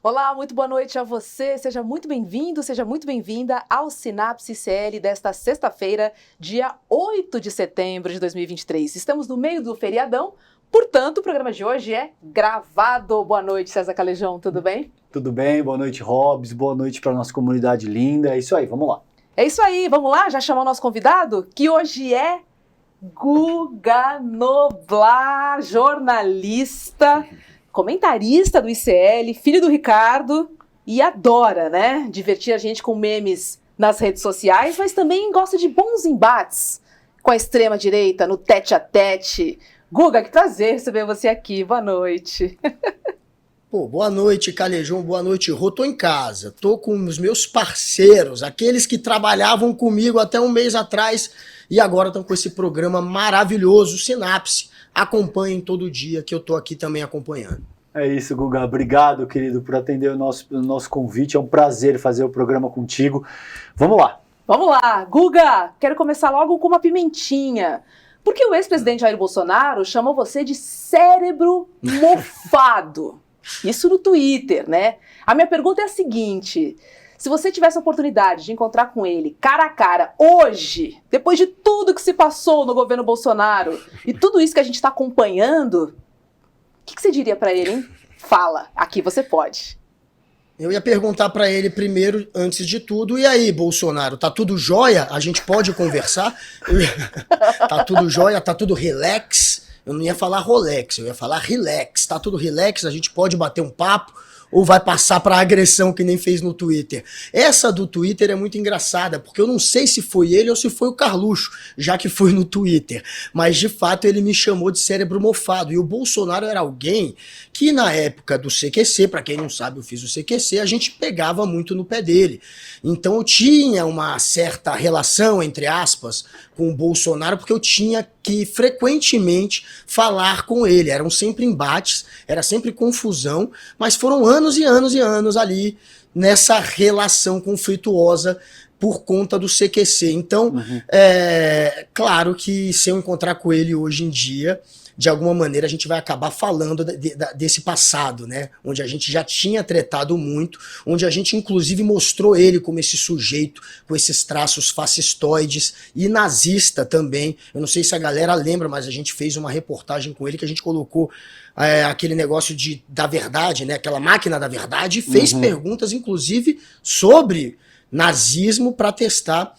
Olá, muito boa noite a você. Seja muito bem-vindo, seja muito bem-vinda ao Sinapse CL desta sexta-feira, dia 8 de setembro de 2023. Estamos no meio do feriadão, portanto, o programa de hoje é gravado. Boa noite, César Calejão, tudo bem? Tudo bem, boa noite, Robs, boa noite para nossa comunidade linda. É isso aí, vamos lá. É isso aí, vamos lá? Já chamar o nosso convidado? Que hoje é Guga Noblar, jornalista, comentarista do ICL, filho do Ricardo e adora, né, divertir a gente com memes nas redes sociais, mas também gosta de bons embates com a extrema-direita no tete-a-tete. Guga, que prazer receber você aqui, boa noite. Pô, boa noite, Calejão, boa noite, Rô. Tô em casa, tô com os meus parceiros, aqueles que trabalhavam comigo até um mês atrás e agora estão com esse programa maravilhoso, Sinapse. Acompanhem todo dia que eu tô aqui também acompanhando. É isso, Guga. Obrigado, querido, por atender o nosso convite. É um prazer fazer o programa contigo. Vamos lá. Vamos lá. Guga, quero começar logo com uma pimentinha. Por que o ex-presidente Jair Bolsonaro chamou você de cérebro mofado? Isso no Twitter, né? A minha pergunta é a seguinte: se você tivesse a oportunidade de encontrar com ele cara a cara hoje, depois de tudo que se passou no governo Bolsonaro e tudo isso que a gente está acompanhando, o que você diria para ele, hein? Fala, aqui você pode. Eu ia perguntar para ele primeiro, antes de tudo, e aí, Bolsonaro, tá tudo jóia? A gente pode conversar? Tá tudo jóia? Tá tudo relax? Eu não ia falar Rolex, eu ia falar relax. Tá tudo relax? A gente pode bater um papo? Ou vai passar pra agressão que nem fez no Twitter? Essa do Twitter é muito engraçada, porque eu não sei se foi ele ou se foi o Carluxo, já que foi no Twitter. Mas, de fato, ele me chamou de cérebro mofado. E o Bolsonaro era alguém que, na época do CQC, pra quem não sabe, eu fiz o CQC, a gente pegava muito no pé dele. Então, eu tinha uma certa relação, entre aspas, com o Bolsonaro, porque eu tinha que frequentemente falar com ele. Eram sempre embates, era sempre confusão, mas foram anos e anos e anos ali nessa relação conflituosa por conta do CQC. Então, claro que se eu encontrar com ele hoje em dia, de alguma maneira a gente vai acabar falando desse passado, né? Onde a gente já tinha tretado muito, onde a gente inclusive mostrou ele como esse sujeito com esses traços fascistoides e nazista também. Eu não sei se a galera lembra, mas a gente fez uma reportagem com ele que a gente colocou aquele negócio da verdade, né? Aquela máquina da verdade, e fez perguntas inclusive sobre nazismo para testar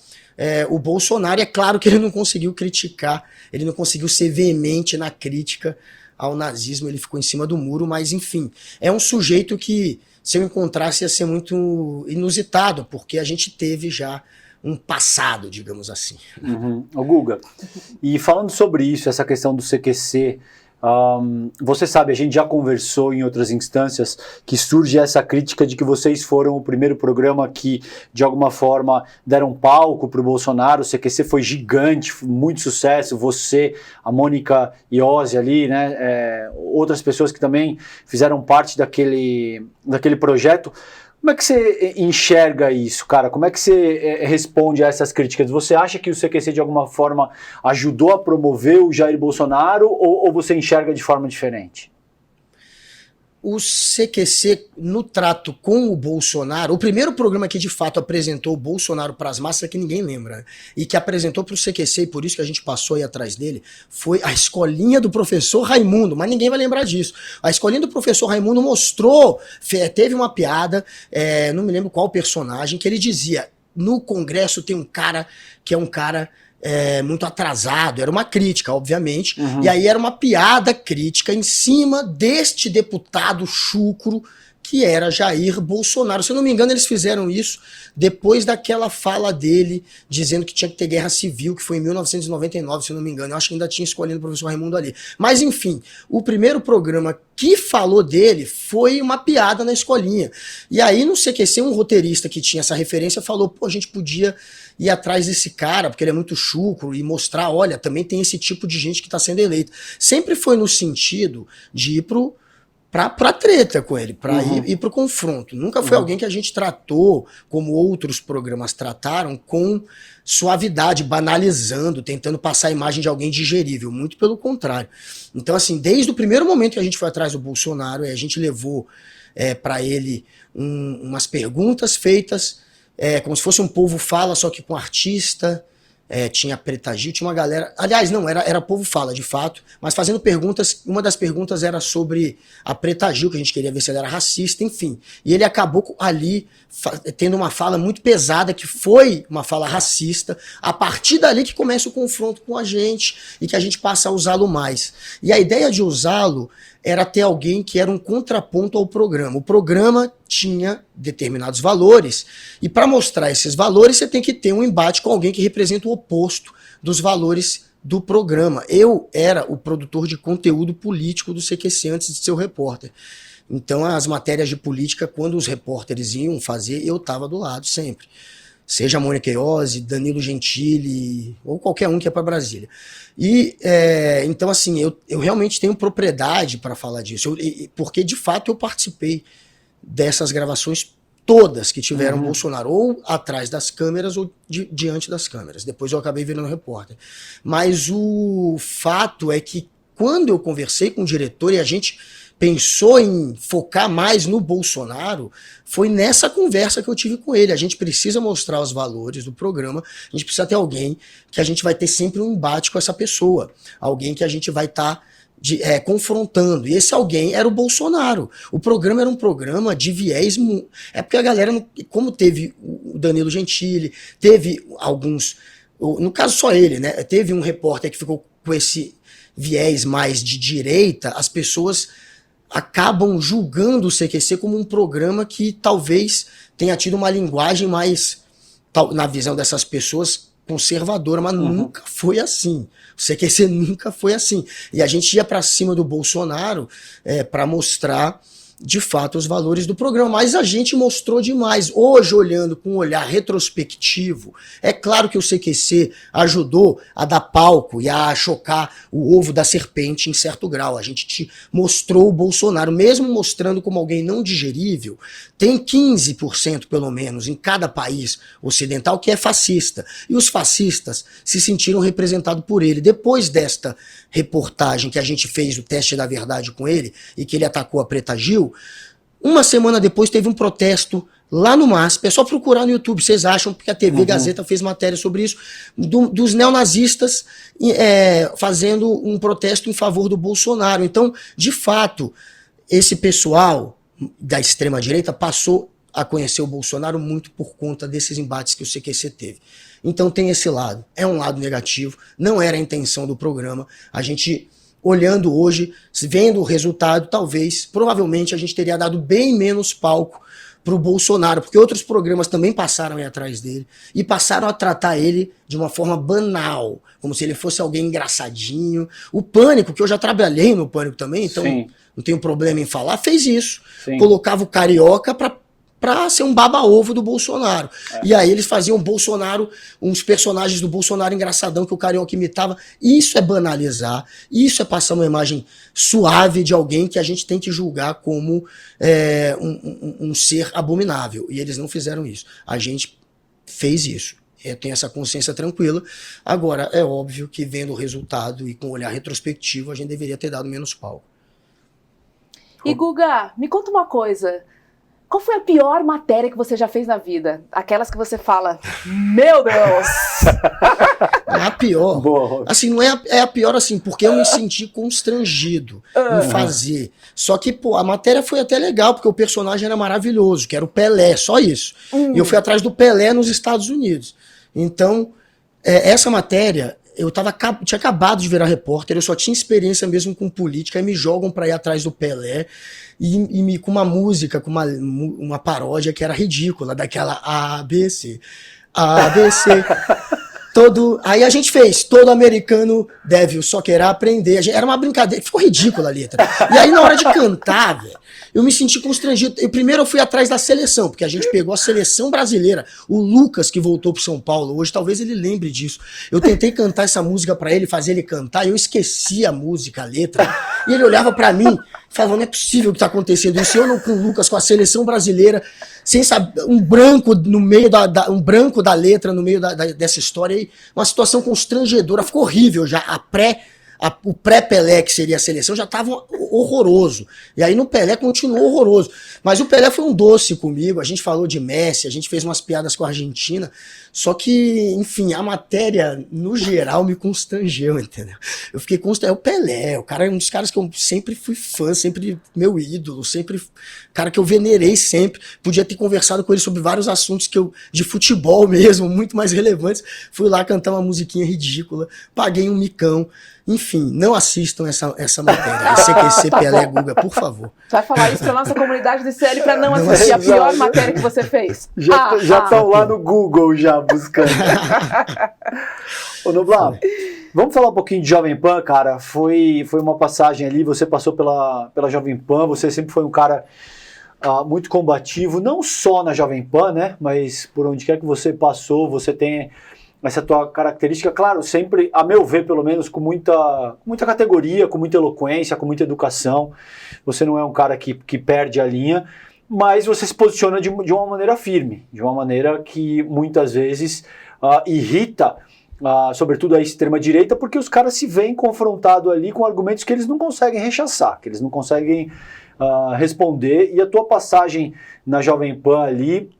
o Bolsonaro. É claro que ele não conseguiu criticar, ele não conseguiu ser veemente na crítica ao nazismo, ele ficou em cima do muro, mas enfim, é um sujeito que, se eu encontrasse, ia ser muito inusitado, porque a gente teve já um passado, digamos assim. Ô, Guga, e falando sobre isso, essa questão do CQC, você sabe, a gente já conversou em outras instâncias que surge essa crítica de que vocês foram o primeiro programa que, de alguma forma, deram palco para o Bolsonaro. O CQC foi gigante, muito sucesso. Você, a Mônica Iose ali, né, outras pessoas que também fizeram parte daquele projeto. Como é que você enxerga isso, cara? Como é que você responde a essas críticas? Você acha que o CQC, de alguma forma, ajudou a promover o Jair Bolsonaro ou você enxerga de forma diferente? O CQC, no trato com o Bolsonaro, o primeiro programa que de fato apresentou o Bolsonaro para as massas, que ninguém lembra, né? E que apresentou para o CQC, e por isso que a gente passou aí atrás dele, foi a escolinha do professor Raimundo, mas ninguém vai lembrar disso. A escolinha do professor Raimundo mostrou, teve uma piada, não me lembro qual personagem, que ele dizia: no Congresso tem um cara que é um cara muito atrasado. Era uma crítica, obviamente, e aí era uma piada crítica em cima deste deputado chucro que era Jair Bolsonaro. Se eu não me engano, eles fizeram isso depois daquela fala dele dizendo que tinha que ter guerra civil, que foi em 1999, se eu não me engano. Eu acho que ainda tinha escolhido o professor Raimundo ali. Mas enfim, o primeiro programa que falou dele foi uma piada na escolinha. E aí, não sei o que, ser um roteirista que tinha essa referência falou: pô, a gente podia ir atrás desse cara, porque ele é muito chucro, e mostrar, olha, também tem esse tipo de gente que está sendo eleita. Sempre foi no sentido de ir pra treta com ele, pra ir pro confronto. Nunca foi alguém que a gente tratou, como outros programas trataram, com suavidade, banalizando, tentando passar a imagem de alguém digerível. Muito pelo contrário. Então, assim, desde o primeiro momento que a gente foi atrás do Bolsonaro, a gente levou para ele umas perguntas feitas, como se fosse um povo fala, só que com artista. Tinha Preta Gil, tinha uma galera. Aliás, não, era Povo Fala, de fato, mas fazendo perguntas. Uma das perguntas era sobre a Preta Gil, que a gente queria ver se ela era racista, enfim. E ele acabou ali tendo uma fala muito pesada, que foi uma fala racista. A partir dali que começa o confronto com a gente e que a gente passa a usá-lo mais. E a ideia de usá-lo era ter alguém que era um contraponto ao programa. O programa tinha determinados valores, e para mostrar esses valores você tem que ter um embate com alguém que representa o oposto dos valores do programa. Eu era o produtor de conteúdo político do CQC antes de ser o repórter. Então as matérias de política, quando os repórteres iam fazer, eu estava do lado sempre. Seja a Mônica Iose, Danilo Gentili, ou qualquer um que é para Brasília. E, então, assim, eu realmente tenho propriedade para falar disso, porque, de fato, eu participei dessas gravações todas que tiveram Bolsonaro, ou atrás das câmeras, ou diante das câmeras. Depois eu acabei virando repórter. Mas o fato é que, quando eu conversei com o diretor e a gente pensou em focar mais no Bolsonaro, foi nessa conversa que eu tive com ele. A gente precisa mostrar os valores do programa, a gente precisa ter alguém que a gente vai ter sempre um embate com essa pessoa, alguém que a gente vai estar confrontando. E esse alguém era o Bolsonaro. O programa era um programa de viés. É porque a galera, como teve o Danilo Gentili, teve alguns, no caso só ele, né? Teve um repórter que ficou com esse viés mais de direita, as pessoas acabam julgando o CQC como um programa que talvez tenha tido uma linguagem mais, na visão dessas pessoas, conservadora, mas nunca foi assim. O CQC nunca foi assim. E a gente ia para cima do Bolsonaro para mostrar, de fato, os valores do programa. Mas a gente mostrou demais. Hoje, olhando com um olhar retrospectivo, é claro que o CQC ajudou a dar palco e a chocar o ovo da serpente em certo grau. A gente te mostrou o Bolsonaro, mesmo mostrando como alguém não digerível, tem 15% pelo menos em cada país ocidental que é fascista. E os fascistas se sentiram representados por ele. Depois desta reportagem que a gente fez, o teste da verdade com ele, e que ele atacou a Preta Gil, uma semana depois teve um protesto lá no MASP, é só procurar no YouTube, vocês acham, porque a TV Gazeta fez matéria sobre isso, dos neonazistas fazendo um protesto em favor do Bolsonaro. Então, de fato, esse pessoal da extrema-direita passou a conhecer o Bolsonaro muito por conta desses embates que o CQC teve. Então tem esse lado, é um lado negativo, não era a intenção do programa. A gente, olhando hoje, vendo o resultado, provavelmente a gente teria dado bem menos palco para o Bolsonaro, porque outros programas também passaram a ir atrás dele e passaram a tratar ele de uma forma banal, como se ele fosse alguém engraçadinho. O Pânico, que eu já trabalhei no Pânico também, então não tenho problema em falar, fez isso. Colocava o Carioca para ser um baba-ovo do Bolsonaro. E aí eles faziam o Bolsonaro, uns personagens do Bolsonaro engraçadão que o Carioca imitava. Isso é banalizar, isso é passar uma imagem suave de alguém que a gente tem que julgar como um ser abominável. E eles não fizeram isso. A gente fez isso. Eu tenho essa consciência tranquila. Agora, é óbvio que vendo o resultado e com um olhar retrospectivo, a gente deveria ter dado menos palco. E Guga, me conta uma coisa. Qual foi a pior matéria que você já fez na vida? Aquelas que você fala, meu Deus! É a pior. Boa. Assim, não é a pior assim, porque eu me senti constrangido em fazer. Só que, a matéria foi até legal, porque o personagem era maravilhoso, que era o Pelé, só isso. E eu fui atrás do Pelé nos Estados Unidos. Então, essa matéria, tinha acabado de virar repórter, eu só tinha experiência mesmo com política, e me jogam pra ir atrás do Pelé, e com uma música, com uma paródia que era ridícula, daquela ABC. Aí a gente fez, todo americano deve só querer aprender. Era uma brincadeira, ficou ridícula a letra. E aí na hora de cantar, velho, eu me senti constrangido. Primeiro eu fui atrás da seleção, porque a gente pegou a seleção brasileira. O Lucas, que voltou pro São Paulo hoje, talvez ele lembre disso. Eu tentei cantar essa música pra ele, fazer ele cantar, e eu esqueci a música, a letra. E ele olhava pra mim, falava, não é possível o que tá acontecendo isso. Eu não com o Lucas, com a seleção brasileira, sem saber, um branco no meio um branco da letra no meio dessa história, e uma situação constrangedora, ficou horrível já, o pré-Pelé, que seria a seleção, já estava horroroso. E aí no Pelé continuou horroroso. Mas o Pelé foi um doce comigo, a gente falou de Messi, a gente fez umas piadas com a Argentina, só que, enfim, a matéria, no geral, me constrangeu, entendeu? Eu fiquei constrangido. O Pelé, o cara é um dos caras que eu sempre fui fã, sempre meu ídolo, sempre cara que eu venerei sempre. Podia ter conversado com ele sobre vários assuntos de futebol mesmo, muito mais relevantes. Fui lá cantar uma musiquinha ridícula, paguei um micão. Enfim, não assistam essa matéria. CQC, Pelé, Guga, por favor. Vai falar isso pra nossa comunidade do CL pra não assistir a pior matéria que você fez. Já estão lá no Google já buscando. Ô Noblar, vamos falar um pouquinho de Jovem Pan, cara. Foi uma passagem ali, você passou pela Jovem Pan, você sempre foi um cara muito combativo, não só na Jovem Pan, né? Mas por onde quer que você passou, você tem essa tua característica, claro, sempre, a meu ver, pelo menos, com muita categoria, com muita eloquência, com muita educação. Você não é um cara que perde a linha, mas você se posiciona de uma maneira firme, de uma maneira que muitas vezes irrita, sobretudo a extrema-direita, porque os caras se veem confrontados ali com argumentos que eles não conseguem rechaçar, que eles não conseguem responder, e a tua passagem na Jovem Pan ali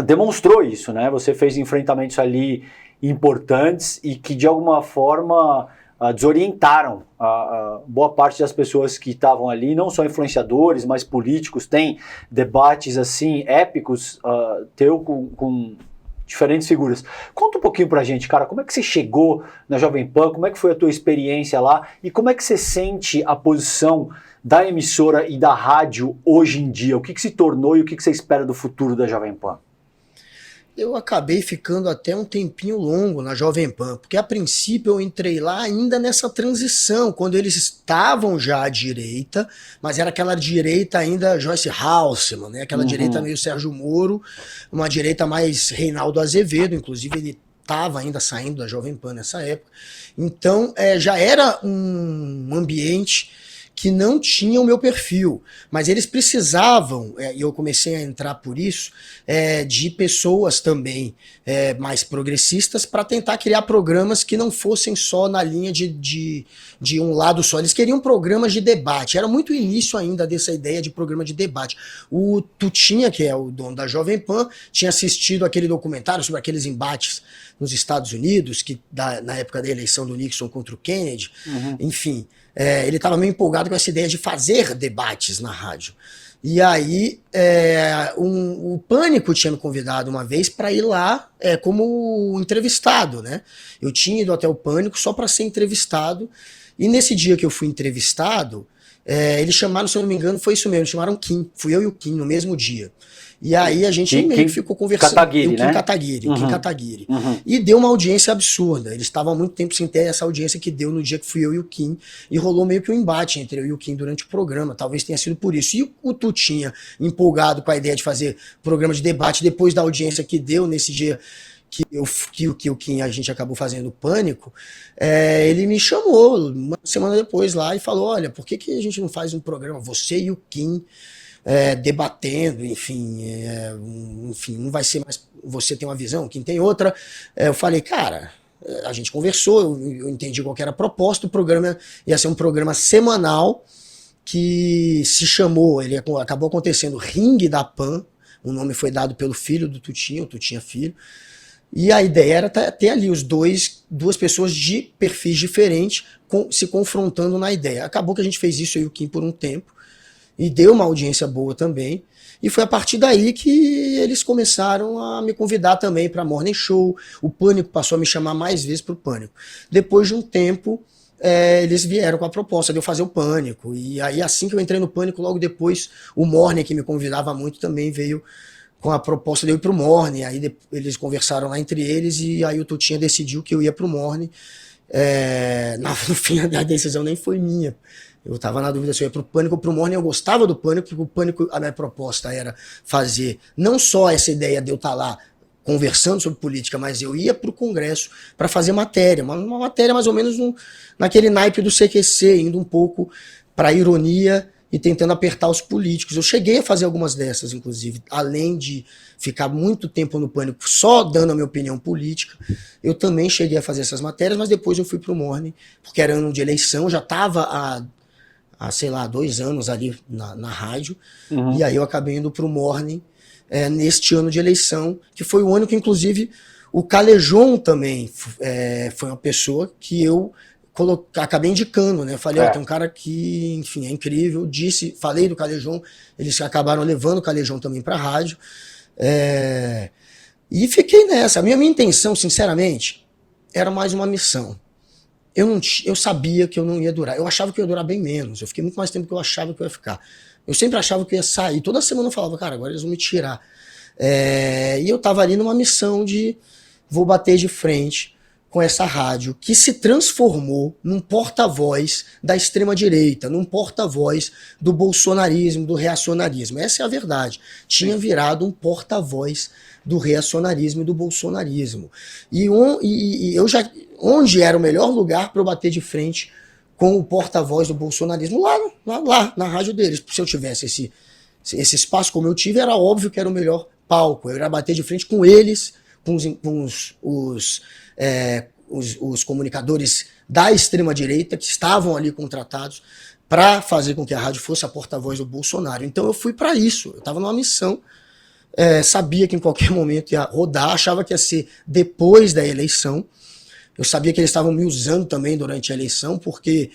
demonstrou isso, né? Você fez enfrentamentos ali importantes e que de alguma forma desorientaram boa parte das pessoas que estavam ali, não só influenciadores, mas políticos. Tem debates assim épicos teu com diferentes figuras. Conta um pouquinho pra gente, cara, como é que você chegou na Jovem Pan, como é que foi a tua experiência lá e como é que você sente a posição da emissora e da rádio hoje em dia? O que se tornou e o que você espera do futuro da Jovem Pan? Eu acabei ficando até um tempinho longo na Jovem Pan, porque a princípio eu entrei lá ainda nessa transição, quando eles estavam já à direita, mas era aquela direita ainda Joyce Halsemann, né? Aquela direita meio Sérgio Moro, uma direita mais Reinaldo Azevedo, inclusive ele estava ainda saindo da Jovem Pan nessa época. Então já era um ambiente que não tinha o meu perfil, mas eles precisavam, e eu comecei a entrar por isso, de pessoas também mais progressistas para tentar criar programas que não fossem só na linha de um lado só. Eles queriam programas de debate, era muito início ainda dessa ideia de programa de debate. O Tutinha, que é o dono da Jovem Pan, tinha assistido aquele documentário sobre aqueles embates nos Estados Unidos, na época da eleição do Nixon contra o Kennedy, enfim. Ele estava meio empolgado com essa ideia de fazer debates na rádio. E aí o Pânico tinha me convidado uma vez para ir lá como entrevistado, né? Eu tinha ido até o Pânico só para ser entrevistado. E nesse dia que eu fui entrevistado, eles chamaram, se eu não me engano, foi isso mesmo, chamaram Kim. Fui eu e o Kim no mesmo dia. E aí a gente meio que ficou conversando. Kataguiri, né? Kim Kataguiri. E deu uma audiência absurda. Eles estavam há muito tempo sem ter essa audiência que deu no dia que fui eu e o Kim. E rolou meio que um embate entre eu e o Kim durante o programa. Talvez tenha sido por isso. E o Tutinha, empolgado com a ideia de fazer programa de debate depois da audiência que deu nesse dia que o Kim, a gente acabou fazendo o Pânico, ele me chamou uma semana depois lá e falou, olha, por que a gente não faz um programa, você e o Kim, debatendo, enfim, não vai ser mais você tem uma visão, quem tem outra. Eu falei, cara, a gente conversou, eu entendi qual que era a proposta, o programa ia ser um programa semanal que se chamou, ele acabou acontecendo Ringue da Pan, o nome foi dado pelo filho do Tutinha, o Tutinha filho, e a ideia era ter ali duas pessoas de perfis diferentes se confrontando na ideia. Acabou que a gente fez isso eu e o Kim por um tempo, e deu uma audiência boa também, e foi a partir daí que eles começaram a me convidar também para Morning Show. O Pânico passou a me chamar mais vezes para o Pânico. Depois de um tempo, eles vieram com a proposta de eu fazer o Pânico, e aí assim que eu entrei no Pânico, logo depois o Morning, que me convidava muito, também veio com a proposta de eu ir pro Morning. Aí eles conversaram lá entre eles, e aí o Tutinha decidiu que eu ia pro Morning. No fim, a decisão nem foi minha. Eu estava na dúvida se eu ia pro Pânico ou pro Morning. Eu gostava do Pânico, porque o Pânico, a minha proposta era fazer não só essa ideia de eu estar lá conversando sobre política, mas eu ia pro Congresso para fazer matéria, uma matéria mais ou menos naquele naipe do CQC, indo um pouco para ironia e tentando apertar os políticos. Eu cheguei a fazer algumas dessas, inclusive, além de ficar muito tempo no Pânico só dando a minha opinião política, eu também cheguei a fazer essas matérias, mas depois eu fui pro Morning, porque era ano de eleição, já estava há, sei lá, 2 anos ali na rádio, e aí eu acabei indo pro Morning neste ano de eleição, que foi o ano que, inclusive, o Calejon também foi uma pessoa que eu acabei indicando, né? Falei, tem um cara que, enfim, é incrível. Falei do Calejon, eles acabaram levando o Calejon também pra rádio. E fiquei nessa. A minha intenção, sinceramente, era mais uma missão. Eu sabia que eu não ia durar. Eu achava que eu ia durar bem menos. Eu fiquei muito mais tempo do que eu achava que eu ia ficar. Eu sempre achava que eu ia sair. Toda semana eu falava, cara, agora eles vão me tirar. E eu tava ali numa missão de vou bater de frente com essa rádio, que se transformou num porta-voz da extrema-direita, num porta-voz do bolsonarismo, do reacionarismo. Essa é a verdade. Tinha virado um porta-voz do reacionarismo e do bolsonarismo. E eu já... Onde era o melhor lugar para eu bater de frente com o porta-voz do bolsonarismo? Lá, na rádio deles. Se eu tivesse esse espaço como eu tive, era óbvio que era o melhor palco. Eu ia bater de frente com eles, com os comunicadores da extrema-direita que estavam ali contratados para fazer com que a rádio fosse a porta-voz do Bolsonaro. Então eu fui para isso, eu estava numa missão, sabia que em qualquer momento ia rodar, achava que ia ser depois da eleição. Eu sabia que eles estavam me usando também durante a eleição, porque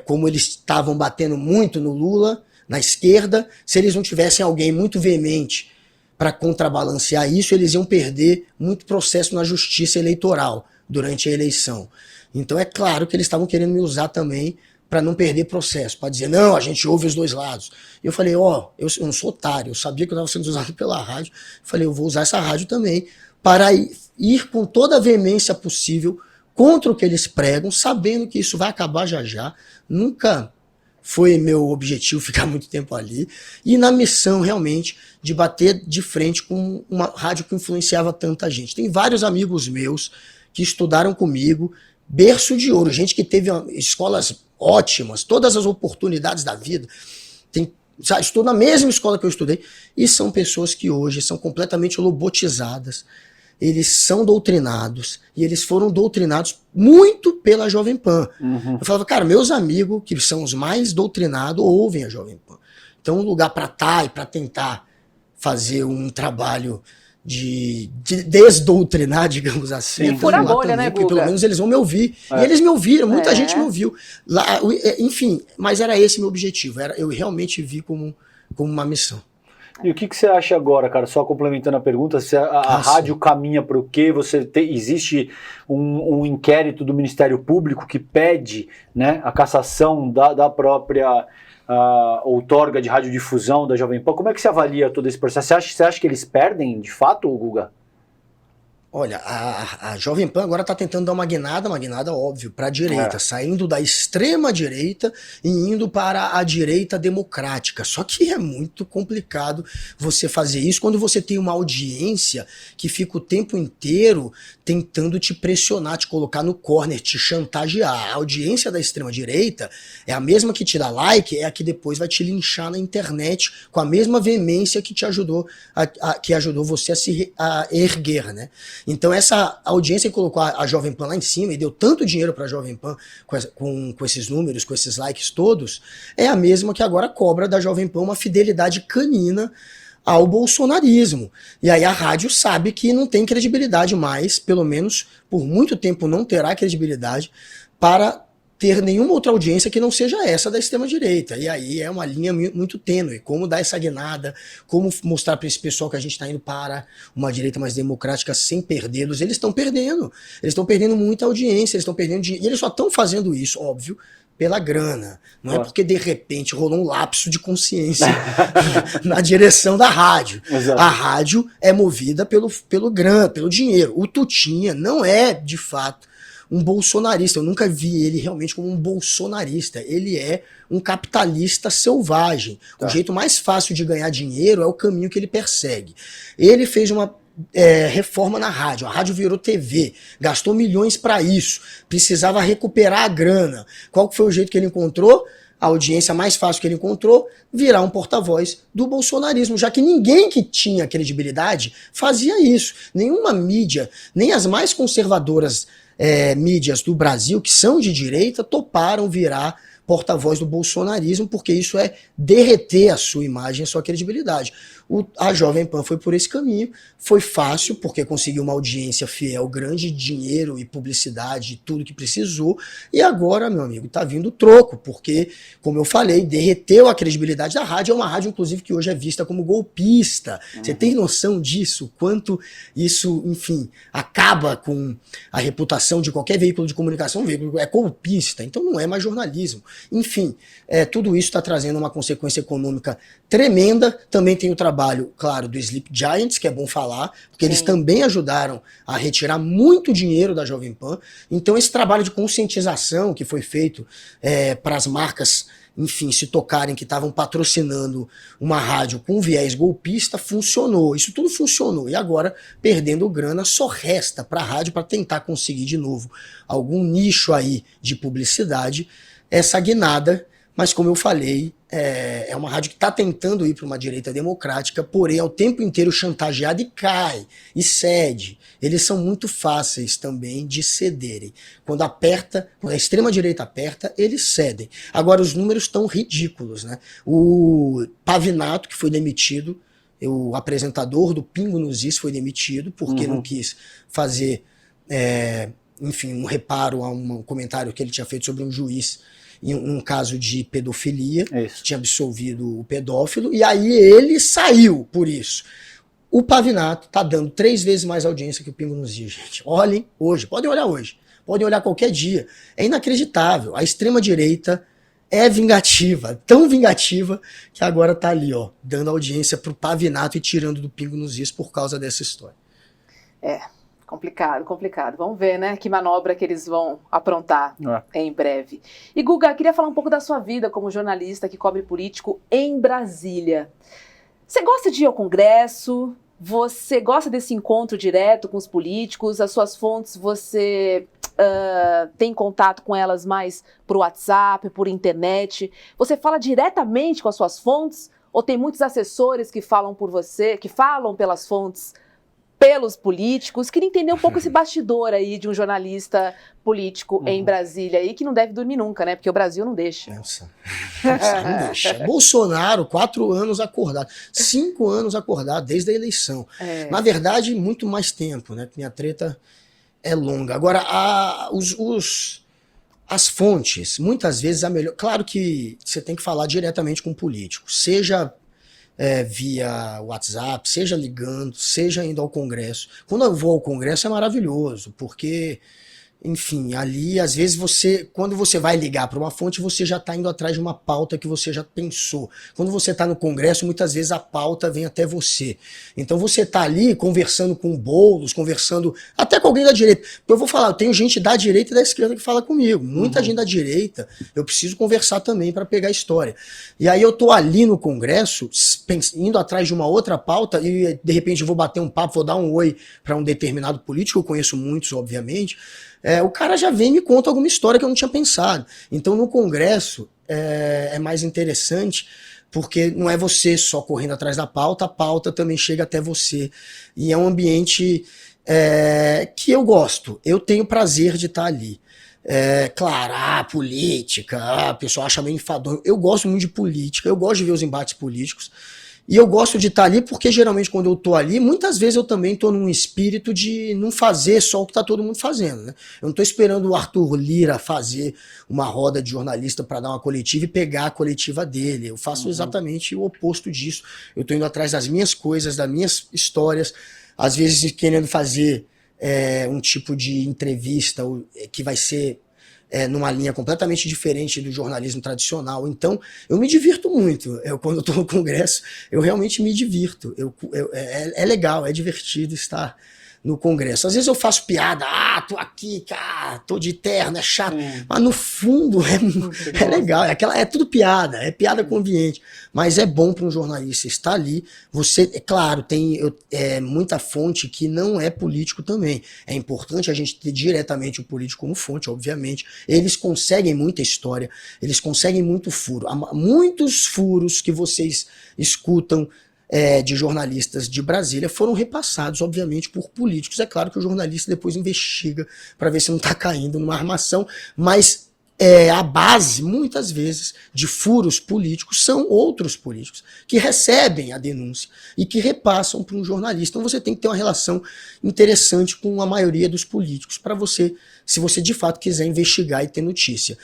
como eles estavam batendo muito no Lula, na esquerda, se eles não tivessem alguém muito veemente para contrabalancear isso, eles iam perder muito processo na justiça eleitoral durante a eleição. Então é claro que eles estavam querendo me usar também para não perder processo, para dizer, não, a gente ouve os dois lados. E eu falei, eu não sou otário, eu sabia que eu estava sendo usado pela rádio, eu falei, eu vou usar essa rádio também para ir com toda a veemência possível contra o que eles pregam, sabendo que isso vai acabar já já. Nunca foi meu objetivo ficar muito tempo ali, e na missão realmente de bater de frente com uma rádio que influenciava tanta gente. Tem vários amigos meus que estudaram comigo, berço de ouro, gente que teve escolas ótimas, todas as oportunidades da vida, estou na mesma escola que eu estudei, e são pessoas que hoje são completamente lobotizadas, eles são doutrinados, e eles foram doutrinados muito pela Jovem Pan. Eu falava, cara, meus amigos, que são os mais doutrinados, ouvem a Jovem Pan. Então, um lugar para estar e para tentar fazer um trabalho de desdoutrinar, digamos assim. E furar a bolha, também, né, Guga? Pelo menos eles vão me ouvir. E eles me ouviram, muita gente me ouviu. Enfim, mas era esse meu objetivo. Eu realmente vi como uma missão. E o que você acha agora, cara? Só complementando a pergunta, se a rádio caminha para o quê? Existe um inquérito do Ministério Público que pede, né, a cassação da própria outorga de radiodifusão da Jovem Pan. Como é que você avalia todo esse processo? Você acha que eles perdem, de fato, Guga? Olha, a Jovem Pan agora está tentando dar uma guinada óbvio, para a direita, saindo da extrema direita e indo para a direita democrática. Só que é muito complicado você fazer isso quando você tem uma audiência que fica o tempo inteiro tentando te pressionar, te colocar no corner, te chantagear. A audiência da extrema direita é a mesma que te dá like, é a que depois vai te linchar na internet com a mesma veemência que te ajudou, que ajudou você a erguer, né? Então essa audiência que colocou a Jovem Pan lá em cima e deu tanto dinheiro para a Jovem Pan com esses números, com esses likes todos, é a mesma que agora cobra da Jovem Pan uma fidelidade canina ao bolsonarismo. E aí a rádio sabe que não tem credibilidade mais, pelo menos por muito tempo não terá credibilidade para ter nenhuma outra audiência que não seja essa da extrema-direita. E aí é uma linha muito tênue. Como dar essa guinada, como mostrar para esse pessoal que a gente está indo para uma direita mais democrática sem perdê-los. Eles estão perdendo. Eles estão perdendo muita audiência, eles estão perdendo dinheiro. E eles só estão fazendo isso, óbvio, pela grana. Não é porque de repente rolou um lapso de consciência na direção da rádio. Exato. A rádio é movida pelo grana, pelo dinheiro. O Tutinha não é, de fato, um bolsonarista. Eu nunca vi ele realmente como um bolsonarista. Ele é um capitalista selvagem. O jeito mais fácil de ganhar dinheiro é o caminho que ele persegue. Ele fez uma reforma na rádio. A rádio virou TV. Gastou milhões para isso. Precisava recuperar a grana. Qual que foi o jeito que ele encontrou? a audiência mais fácil que ele encontrou, virar um porta-voz do bolsonarismo, já que ninguém que tinha credibilidade fazia isso. Nenhuma mídia, nem as mais conservadoras mídias do Brasil, que são de direita, toparam virar porta-voz do bolsonarismo, porque isso é derreter a sua imagem, a sua credibilidade. A Jovem Pan foi por esse caminho, foi fácil, porque conseguiu uma audiência fiel, grande, dinheiro e publicidade, tudo que precisou, e agora, meu amigo, tá vindo o troco, porque, como eu falei, derreteu a credibilidade da rádio, é uma rádio, inclusive, que hoje é vista como golpista. Você tem noção disso? Quanto isso, enfim, acaba com a reputação de qualquer veículo de comunicação, um veículo é golpista, então não é mais jornalismo. Enfim, tudo isso está trazendo uma consequência econômica tremenda. Também tem o trabalho, claro, do Sleep Giants, que é bom falar, porque eles também ajudaram a retirar muito dinheiro da Jovem Pan. Então esse trabalho de conscientização que foi feito para as marcas, enfim, se tocarem que estavam patrocinando uma rádio com viés golpista, funcionou. Isso tudo funcionou. E agora, perdendo grana, só resta para a rádio, para tentar conseguir de novo algum nicho aí de publicidade, essa guinada. Mas como eu falei, é uma rádio que está tentando ir para uma direita democrática, porém é o tempo inteiro chantageada e cai, e cede. Eles são muito fáceis também de cederem. Quando a extrema-direita aperta, eles cedem. Agora, os números estão ridículos, né? O Pavinato, que foi demitido, o apresentador do Pingo nos Is, foi demitido porque não quis fazer, enfim, um reparo a um comentário que ele tinha feito sobre um juiz em um caso de pedofilia, que tinha absolvido o pedófilo, e aí ele saiu por isso. O Pavinato tá dando 3 vezes mais audiência que o Pingo nos Is, gente. Olhem hoje, podem olhar hoje, podem olhar qualquer dia. É inacreditável. A extrema-direita é vingativa, tão vingativa, que agora tá ali, ó, dando audiência pro Pavinato e tirando do Pingo nos Is por causa dessa história. Complicado, complicado. Vamos ver, né, que manobra que eles vão aprontar em breve. E Guga, queria falar um pouco da sua vida como jornalista que cobre político em Brasília. Você gosta de ir ao Congresso? Você gosta desse encontro direto com os políticos? As suas fontes, você tem contato com elas mais por WhatsApp, por internet? Você fala diretamente com as suas fontes? Ou tem muitos assessores que falam por você, que falam pelas fontes, pelos políticos? Queria entender um pouco esse bastidor aí de um jornalista político em Brasília aí, que não deve dormir nunca, né? Porque o Brasil não deixa. Nossa, não deixa. Bolsonaro, 4 anos acordado, 5 anos acordado desde a eleição. Na verdade, muito mais tempo, né? Minha treta é longa. Agora, as fontes, muitas vezes a melhor... Claro que você tem que falar diretamente com o político, seja via WhatsApp, seja ligando, seja indo ao Congresso. Quando eu vou ao Congresso é maravilhoso, porque, enfim, ali às vezes quando você vai ligar para uma fonte, você já está indo atrás de uma pauta que você já pensou. Quando você está no Congresso, muitas vezes a pauta vem até você. Então você está ali conversando com o Boulos, conversando até com alguém da direita. Eu vou falar, eu tenho gente da direita e da esquerda que fala comigo. Muita gente da direita, eu preciso conversar também para pegar a história. E aí eu tô ali no Congresso, indo atrás de uma outra pauta, e de repente eu vou bater um papo, vou dar um oi para um determinado político, eu conheço muitos, obviamente. O cara já vem e me conta alguma história que eu não tinha pensado. Então no Congresso é mais interessante, porque não é você só correndo atrás da pauta, a pauta também chega até você. E é um ambiente que eu gosto, eu tenho prazer de estar ali. Claro, política, o pessoal acha meio enfadonho. Eu gosto muito de política, eu gosto de ver os embates políticos. E eu gosto de estar ali porque geralmente quando eu tô ali, muitas vezes eu também tô num espírito de não fazer só o que tá todo mundo fazendo, né? Eu não tô esperando o Arthur Lira fazer uma roda de jornalista para dar uma coletiva e pegar a coletiva dele. Eu faço exatamente o oposto disso. Eu tô indo atrás das minhas coisas, das minhas histórias, às vezes querendo fazer um tipo de entrevista que vai ser numa linha completamente diferente do jornalismo tradicional. Então, eu me divirto muito. Quando eu estou no Congresso, eu realmente me divirto. É legal, é divertido estar no Congresso. Às vezes eu faço piada, tô aqui, cara, tô de terno, é chato. Mas no fundo é legal, é tudo piada, é piada conveniente. Mas é bom para um jornalista estar ali. Você, é claro, tem muita fonte que não é político também. É importante a gente ter diretamente o político como fonte, obviamente. Eles conseguem muita história, eles conseguem muito furo. Há muitos furos que vocês escutam de jornalistas de Brasília foram repassados, obviamente, por políticos. É claro que o jornalista depois investiga para ver se não está caindo numa armação, mas a base, muitas vezes, de furos políticos são outros políticos que recebem a denúncia e que repassam para um jornalista. Então você tem que ter uma relação interessante com a maioria dos políticos para você, se você de fato quiser investigar e ter notícia.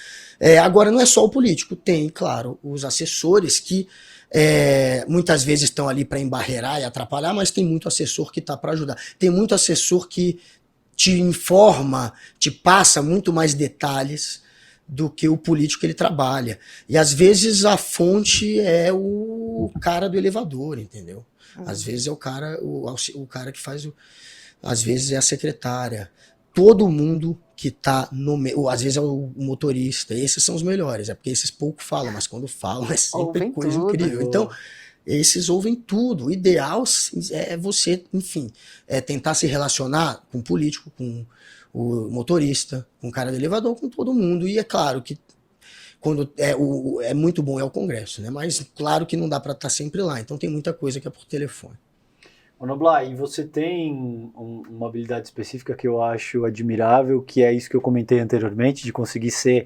Agora, não é só o político, tem, claro, os assessores que muitas vezes estão ali para embarrear e atrapalhar, mas tem muito assessor que está para ajudar. Tem muito assessor que te informa, te passa muito mais detalhes do que o político que ele trabalha. E às vezes a fonte é o cara do elevador, entendeu? Às vezes é o cara que faz às vezes é a secretária. Todo mundo que tá no meio, às vezes é o motorista, esses são os melhores, porque esses pouco falam, mas quando falam é sempre ouvem coisa tudo. incrível. Então, esses ouvem tudo. O ideal é você, enfim, tentar se relacionar com o político, com o motorista, com o cara do elevador, com todo mundo. E é claro que quando é muito bom o Congresso, né? Mas claro que não dá para estar sempre lá. Então tem muita coisa que é por telefone. Noblar, e você tem uma habilidade específica que eu acho admirável, que é isso que eu comentei anteriormente, de conseguir ser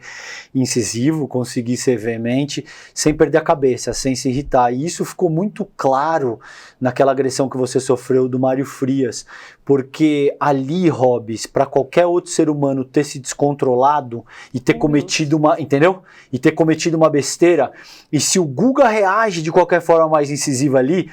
incisivo, conseguir ser veemente, sem perder a cabeça, sem se irritar. E isso ficou muito claro naquela agressão que você sofreu do Mário Frias, porque ali, Robes, para qualquer outro ser humano ter se descontrolado e ter cometido entendeu? E ter cometido uma besteira, e se o Guga reage de qualquer forma mais incisiva ali,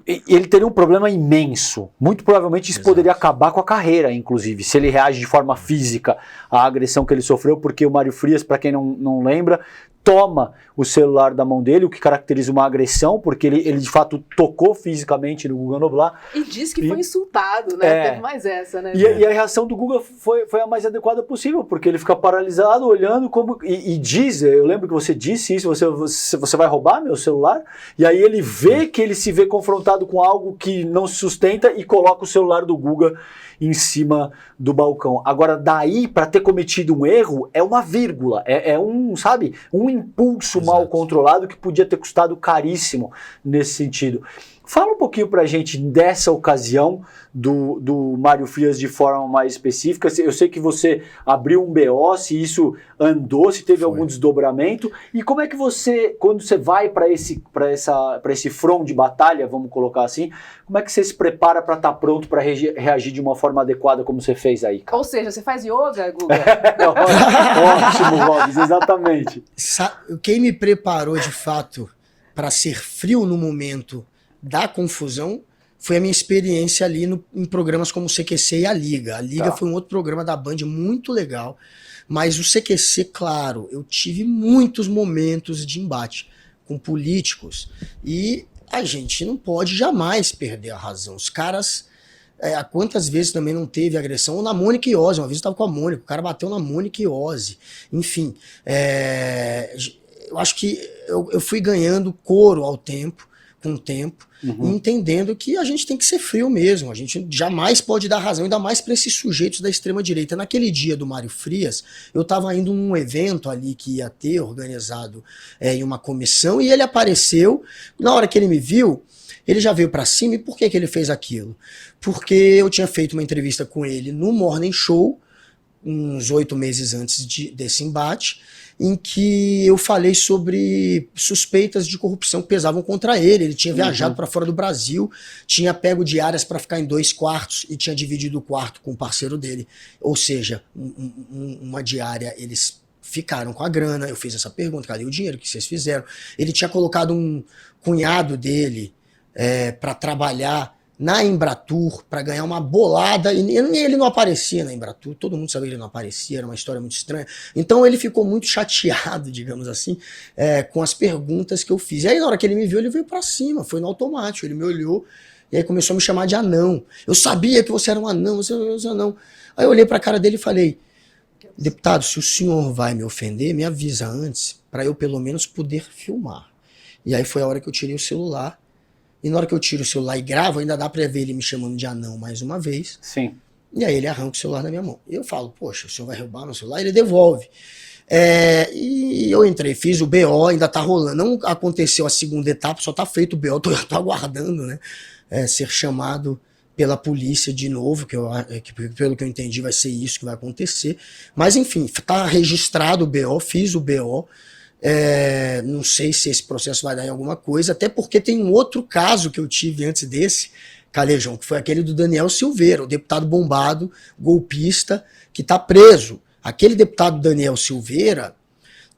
ele teria um problema imenso. Muito provavelmente isso poderia acabar com a carreira, inclusive, se ele reage de forma física à agressão que ele sofreu, porque o Mário Frias, para quem não lembra, toma o celular da mão dele, o que caracteriza uma agressão, porque ele de fato tocou fisicamente no Guga Noblar. E disse que foi insultado, né? Teve mais essa, né? E a reação do Guga foi a mais adequada possível, porque ele fica paralisado, olhando como... E diz, eu lembro que você disse isso, você vai roubar meu celular? E aí ele vê que ele se vê confrontado com algo que não se sustenta e coloca o celular do Guga em cima do balcão. Agora, daí, para ter cometido um erro, é uma vírgula, um impulso mal controlado que podia ter custado caríssimo nesse sentido. Fala um pouquinho pra gente dessa ocasião do Mário Frias de forma mais específica. Eu sei que você abriu um BO, se isso andou, se teve algum desdobramento. E como é que você, quando você vai para esse front de batalha, vamos colocar assim, como é que você se prepara para estar pronto para reagir de uma forma adequada como você fez aí, cara? Ou seja, você faz yoga, Guga? Ótimo, Robes, exatamente. Quem me preparou de fato para ser frio no momento da confusão foi a minha experiência ali em programas como o CQC e a Liga. A Liga foi um outro programa da Band muito legal, mas o CQC, claro, eu tive muitos momentos de embate com políticos e a gente não pode jamais perder a razão. Os caras, quantas vezes também não teve agressão? Ou na Mônica Iose, uma vez eu estava com a Mônica, o cara bateu na Mônica Iose. Enfim, eu acho que eu fui ganhando couro com o tempo, e entendendo que a gente tem que ser frio mesmo, a gente jamais pode dar razão, ainda mais para esses sujeitos da extrema-direita. Naquele dia do Mário Frias, eu estava indo num evento ali que ia ter, organizado em uma comissão, e ele apareceu, na hora que ele me viu, ele já veio para cima. E por que ele fez aquilo? Porque eu tinha feito uma entrevista com ele no Morning Show, uns 8 meses antes desse embate, em que eu falei sobre suspeitas de corrupção que pesavam contra ele. Ele tinha viajado para fora do Brasil, tinha pego diárias para ficar em 2 quartos e tinha dividido o quarto com o parceiro dele. Ou seja, uma diária, eles ficaram com a grana. Eu fiz essa pergunta: cadê o dinheiro que vocês fizeram? Ele tinha colocado um cunhado dele para trabalhar na Embratur, para ganhar uma bolada, e ele não aparecia na Embratur, todo mundo sabia que ele não aparecia, era uma história muito estranha. Então ele ficou muito chateado, digamos assim, com as perguntas que eu fiz. E aí na hora que ele me viu, ele veio para cima, foi no automático, ele me olhou, E aí começou a me chamar de anão. Eu sabia que você era um anão, você era um anão. Aí eu olhei pra cara dele e falei, deputado, se o senhor vai me ofender, me avisa antes, para eu pelo menos poder filmar. E aí foi a hora que eu tirei o celular. E na hora que eu tiro o celular e gravo, ainda dá pra ver ele me chamando de anão mais uma vez. Sim. E aí ele arranca o celular da minha mão. E eu falo, poxa, o senhor vai roubar meu celular? Ele devolve. E eu entrei, fiz o BO, ainda tá rolando. Não aconteceu a segunda etapa, só tá feito o BO, tô aguardando, né? Ser chamado pela polícia de novo, que pelo que eu entendi vai ser isso que vai acontecer. Mas enfim, tá registrado o BO, fiz o BO. Não sei se esse processo vai dar em alguma coisa, até porque tem um outro caso que eu tive antes desse, Calejão, que foi aquele do Daniel Silveira, o deputado bombado, golpista, que tá preso. Aquele deputado Daniel Silveira,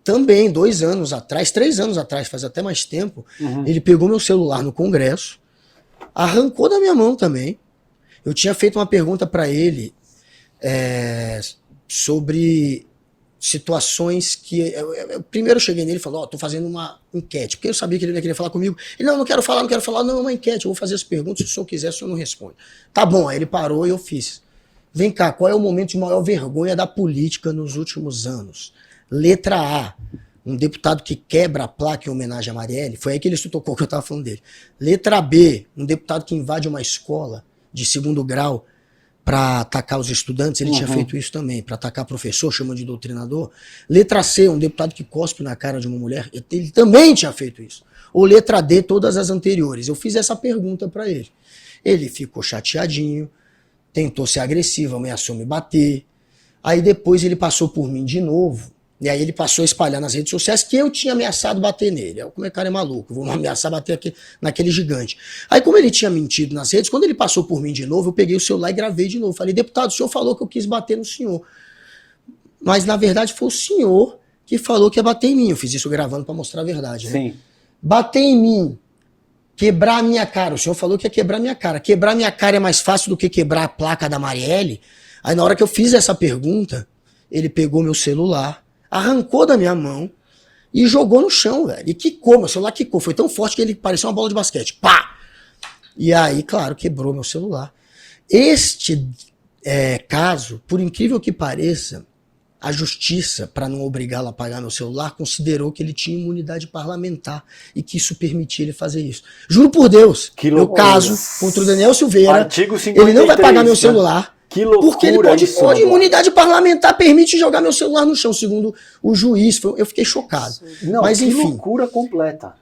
também 2 anos atrás, 3 anos atrás, faz até mais tempo, ele pegou meu celular no Congresso, arrancou da minha mão também. Eu tinha feito uma pergunta para ele sobre situações que... primeiro eu cheguei nele e falei, tô fazendo uma enquete, porque eu sabia que ele ia querer falar comigo. Ele, não quero falar, não, é uma enquete, eu vou fazer as perguntas, se o senhor quiser, o senhor não responde. Tá bom, aí ele parou e eu fiz. Vem cá, qual é o momento de maior vergonha da política nos últimos anos? Letra A, um deputado que quebra a placa em homenagem a Marielle, foi aí que ele se tocou que eu tava falando dele. Letra B, um deputado que invade uma escola de 2º grau para atacar os estudantes, ele tinha feito isso também, para atacar professor, chamando de doutrinador. Letra C, um deputado que cospe na cara de uma mulher, ele também tinha feito isso. Ou letra D, todas as anteriores. Eu fiz essa pergunta para ele. Ele ficou chateadinho, tentou ser agressivo, ameaçou me bater. Aí depois ele passou por mim de novo. E aí ele passou a espalhar nas redes sociais que eu tinha ameaçado bater nele. Como é que o cara é maluco? Vou ameaçar bater aqui, naquele gigante. Aí como ele tinha mentido nas redes, quando ele passou por mim de novo, eu peguei o celular e gravei de novo. Falei, deputado, o senhor falou que eu quis bater no senhor. Mas na verdade foi o senhor que falou que ia bater em mim. Eu fiz isso gravando para mostrar a verdade. Né? Sim. Bater em mim, quebrar a minha cara. O senhor falou que ia quebrar a minha cara. Quebrar a minha cara é mais fácil do que quebrar a placa da Marielle? Aí na hora que eu fiz essa pergunta, ele pegou meu celular, arrancou da minha mão e jogou no chão, velho. E quicou, meu celular quicou. Foi tão forte que ele parecia uma bola de basquete. Pá! E aí, claro, quebrou meu celular. Este caso, por incrível que pareça, a justiça, para não obrigá-lo a pagar meu celular, considerou que ele tinha imunidade parlamentar e que isso permitia ele fazer isso. Juro por Deus, meu caso contra o Daniel Silveira, Artigo 53, ele não vai pagar meu né? celular. Que loucura. Porque ele pode imunidade parlamentar permite jogar meu celular no chão, segundo o juiz. Eu fiquei chocado. Não, mas enfim. Loucura completa.